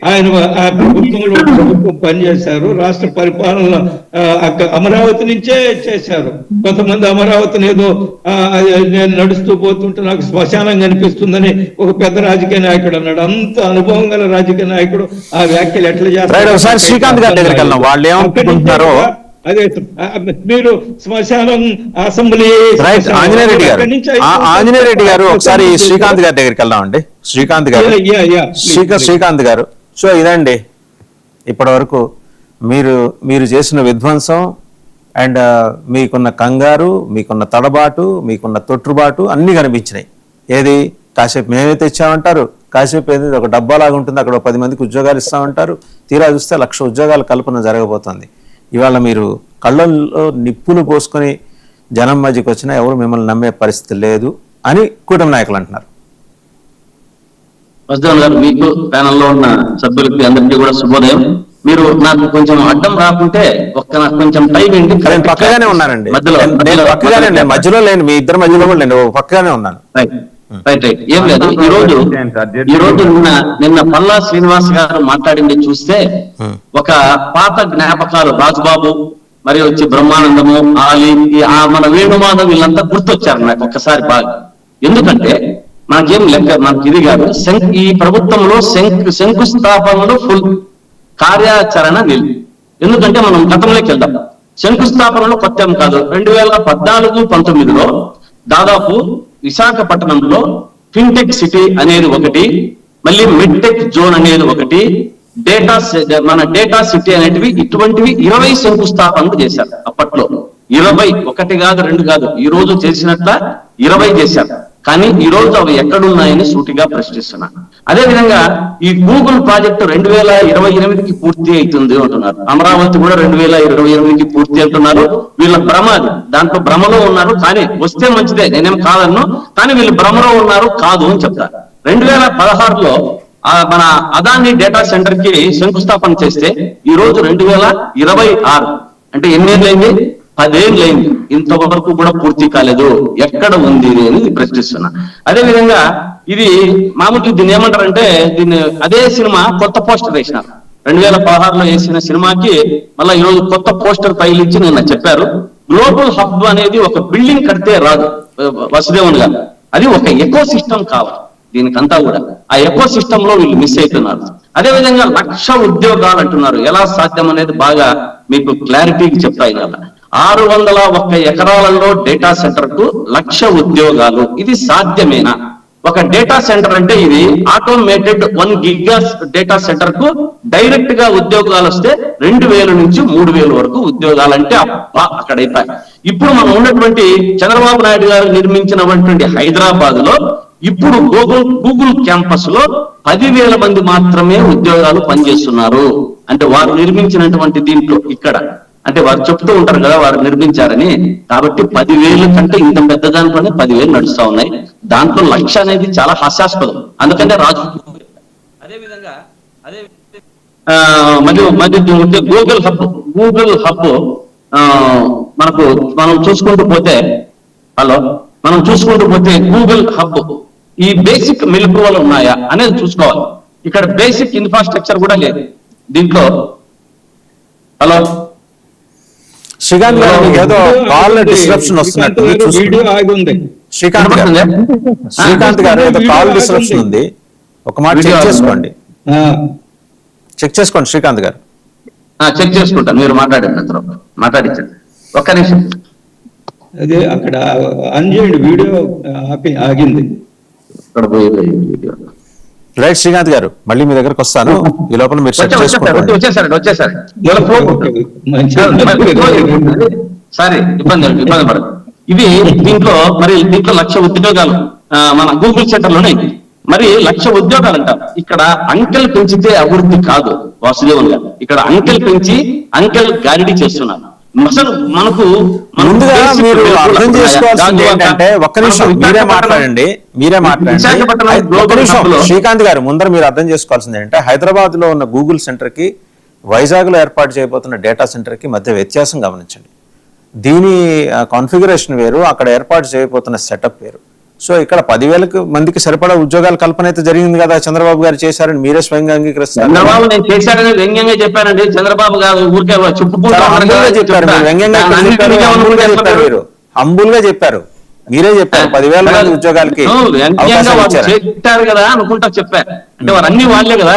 ఆయన ఆ ప్రభుత్వంలో ప్రభుత్వం పనిచేశారు. రాష్ట్ర పరిపాలన అమరావతి నుంచే చేశారు. కొంతమంది అమరావతిని ఏదో నేను నడుస్తూ పోతుంటే నాకు శ్మశానం కనిపిస్తుందని ఒక పెద్ద రాజకీయ నాయకుడు అన్నాడు. అంత అనుభవం గల రాజకీయ నాయకుడు ఆ వ్యాఖ్యలు ఎట్లా చేస్తారు? శ్రీకాంత్ గారి దగ్గరికి వెళ్దాం. వాళ్ళు ఏమనుకుంటున్నారో అదే మీరు శ్మశానం అసెంబ్లీ ఆంజనేయ రెడ్డి గారు ఒకసారి శ్రీకాంత్ గారి దగ్గరికి వెళ్దామండి. శ్రీకాంత్ గారు సో ఇదండి ఇప్పటి వరకు మీరు చేసిన విధ్వంసం అండ్ మీకున్న కంగారు, మీకున్న తడబాటు, మీకున్న తొట్టుబాటు అన్ని కనిపించినాయి. ఏది కాసేపు మేమే తెచ్చామంటారు, కాసేపు ఏది ఒక డబ్బాలాగా ఉంటుంది, అక్కడ 10 మందికి ఉద్యోగాలు ఇస్తామంటారు. తీరా చూస్తే 1,00,000 ఉద్యోగాల కల్పన జరగబోతోంది. ఇవాళ మీరు కళ్ళల్లో నిప్పులు పోసుకొని జనం మధ్యకి వచ్చినా ఎవరు మిమ్మల్ని నమ్మే పరిస్థితి లేదు అని కూటమి నాయకులు అంటున్నారు. వసుదేవన్ గారు, మీకు ప్యానల్లో ఉన్న సభ్యులకి అందరికీ కూడా శుభోదయం. మీరు నాకు కొంచెం అడ్డం రాకుంటే నాకు కొంచెం టైం ఏంటి? పక్కగానే ఉన్నానండి, మధ్యలో లేను, మీ ఇద్దరు మధ్యలో కూడా నేను పక్కగానే ఉన్నాను. రైట్ ఏం లేదు. ఈ రోజు నిన్న పల్లా శ్రీనివాస్ గారు మాట్లాడింది చూస్తే ఒక పాత జ్ఞాపకాలు, రాజుబాబు మరి వచ్చి బ్రహ్మానందము, ఆలి, మన వేణుమాధవ్ వీళ్ళంతా గుర్తొచ్చారు నాకు ఒక్కసారి బాగా. ఎందుకంటే మనకేం లెక్క, మనకి ఇది కాదు. ఈ ప్రభుత్వంలో శంకుస్థాపనలు ఫుల్, కార్యాచరణ నిల్. ఎందుకంటే మనం గతంలోకి వెళ్దాం. శంకుస్థాపనలో కొత్త కాదు. 2014-19లో దాదాపు విశాఖపట్నంలో ఫిన్టెక్ సిటీ అనేది ఒకటి, మళ్ళీ మిడ్టెక్ జోన్ అనేది ఒకటి, డేటా సిటీ అనేటివి, ఇటువంటివి 20 శంకుస్థాపనలు చేశారు అప్పట్లో. 20, 1 కాదు 2 కాదు, ఈ రోజు చేసినట్ల 20 చేశారు. కానీ ఈ రోజు అవి ఎక్కడున్నాయని సూటిగా ప్రశ్నిస్తున్నా. అదేవిధంగా ఈ గూగుల్ ప్రాజెక్టు 2028కి పూర్తి అవుతుంది అంటున్నారు. అమరావతి కూడా 2028కి పూర్తి అంటున్నారు. వీళ్ళ భ్రమ, దాంట్లో భ్రమలో ఉన్నారు. కానీ వస్తే మంచిదే, నేనేం కాదన్ను, కానీ వీళ్ళు భ్రమలో ఉన్నారు కాదు అని చెప్తారు. 2016లో మన అదాని డేటా సెంటర్ కి శంకుస్థాపన చేస్తే ఈ రోజు 2026 అంటే ఎన్నేళ్ళైంది? 10 ఏళ్ళైంది. ఇంతవరకు కూడా పూర్తి కాలేదు. ఎక్కడ ఉంది అని ప్రశ్నిస్తున్నా. అదేవిధంగా ఇది మామూలు దీన్ని ఏమంటారంటే, దీన్ని అదే సినిమా కొత్త పోస్టర్ వేసినారు. 2016లో వేసిన సినిమాకి మళ్ళీ ఈరోజు కొత్త పోస్టర్ తగిలించి నిన్న చెప్పారు. గ్లోబల్ హబ్ అనేది ఒక బిల్డింగ్ కడితే రాదు వసుదేవన్ గారు, అది ఒక ఎకో సిస్టమ్ కావాలి దీనికంతా కూడా. ఆ ఎకో సిస్టమ్ లో వీళ్ళు మిస్ అవుతున్నారు. అదేవిధంగా 1,00,000 ఉద్యోగాలు అంటున్నారు. ఎలా సాధ్యం అనేది బాగా మీకు క్లారిటీకి చెప్తాయి కదా. 601 ఎకరాలలో డేటా సెంటర్ కు 1,00,000 ఉద్యోగాలు, ఇది సాధ్యమేనా? ఒక డేటా సెంటర్ అంటే ఇది ఆటోమేటెడ్ 1 గిగా డేటా సెంటర్ కు డైరెక్ట్ గా ఉద్యోగాలు వస్తే 2,000 నుంచి 3,000 వరకు ఉద్యోగాలు అంటే అక్కడ అయిపోయి. ఇప్పుడు మనం ఉన్నటువంటి చంద్రబాబు నాయుడు గారు నిర్మించినటువంటి హైదరాబాద్ లో ఇప్పుడు గూగుల్ క్యాంపస్ లో 10,000 మంది మాత్రమే ఉద్యోగాలు పనిచేస్తున్నారు. అంటే వారు నిర్మించినటువంటి దీంట్లో ఇక్కడ అంటే వారు చెప్తూ ఉంటారు కదా వారు నిర్మించారని. కాబట్టి 10,000 కంటే ఇంత పెద్ద దాంట్లోనే 10,000 నడుస్తా ఉన్నాయి. దాంట్లో 1,00,000 అనేది చాలా హాస్యాస్పదం. అందుకంటే రాజు అదేవిధంగా మధ్య గూగుల్ హబ్ మనం చూసుకుంటూ పోతే గూగుల్ హబ్ ఈ బేసిక్ మెలకువలు ఉన్నాయా అనేది చూసుకోవాలి. ఇక్కడ బేసిక్ ఇన్ఫ్రాస్ట్రక్చర్ కూడా లేదు దీంట్లో. శ్రీకాంత్ గారు ఏదో కాల్ డిస్ట్రప్షన్ వస్తున్నట్టు శ్రీకాంత్ గారు ఏదో కాల్ డిస్ట్రప్షన్ ఉంది, ఒక మాట చెక్ చేసుకోండి శ్రీకాంత్ గారు. చెక్ చేసుకుంటాను, మీరు మాట్లాడించండి ఒక్క నిమిషం. అదే అక్కడ ఆన్ చేయండి, వీడియో ఆగింది. రైట్ శ్రీకాంత్ గారు, మళ్ళీ మీ దగ్గరకు వస్తాను. ఈ లోపల మీరు చెక్ చేసుకోండి. సరే ఇబ్బంది పడదు. ఇది దీంట్లో 1,00,000 ఉద్యోగాలు మన గూగుల్ సెంటర్ లోనే. మరి 1,00,000 ఉద్యోగాలు అంటారు. ఇక్కడ అంకెలు పెంచితే అభివృద్ధి కాదు వాసుదేవన్ గారు. ఇక్కడ అంకెలు పెంచి గారిడీ చేస్తున్నారు. అసలు మనకు ముందుగా మీరు అర్థం చేసుకోవాల్సింది ఏంటంటే, ఒక్క నిమిషం మీరే మాట్లాడండి. శ్రీకాంత్ గారు, ముందర మీరు అర్థం చేసుకోవాల్సింది ఏంటంటే, హైదరాబాద్ లో ఉన్న గూగుల్ సెంటర్ కి వైజాగ్ లో ఏర్పాటు చేయబోతున్న డేటా సెంటర్ కి మధ్య వ్యత్యాసం గమనించండి. దీని కాన్ఫిగరేషన్ వేరు, అక్కడ ఏర్పాటు చేయబోతున్న సెటప్ వేరు. సో ఇక్కడ 10,000 మందికి సరిపడా ఉద్యోగాల కల్పన అయితే జరిగింది కదా, చంద్రబాబు గారు చేశారని మీరే స్వయంగా అంగీకరిస్తారు. చంద్రబాబు నేను చేశాడని వ్యంగ్యంగా చెప్పానండి. చంద్రబాబు గారు ఊరికే చెప్పుకుంటా చెప్పారు మీరు, వ్యంగ్యంగా చెప్పారు, మీరు హంబుల్ గా చెప్పారు, మీరే చెప్పారు 10,000 మంది ఉద్యోగాలకి వ్యంగ్యంగా వాళ్ళు చెప్పారు కదా అనుకుంటా చెప్పారు. అంటే వారు అన్ని వాళ్ళే కదా.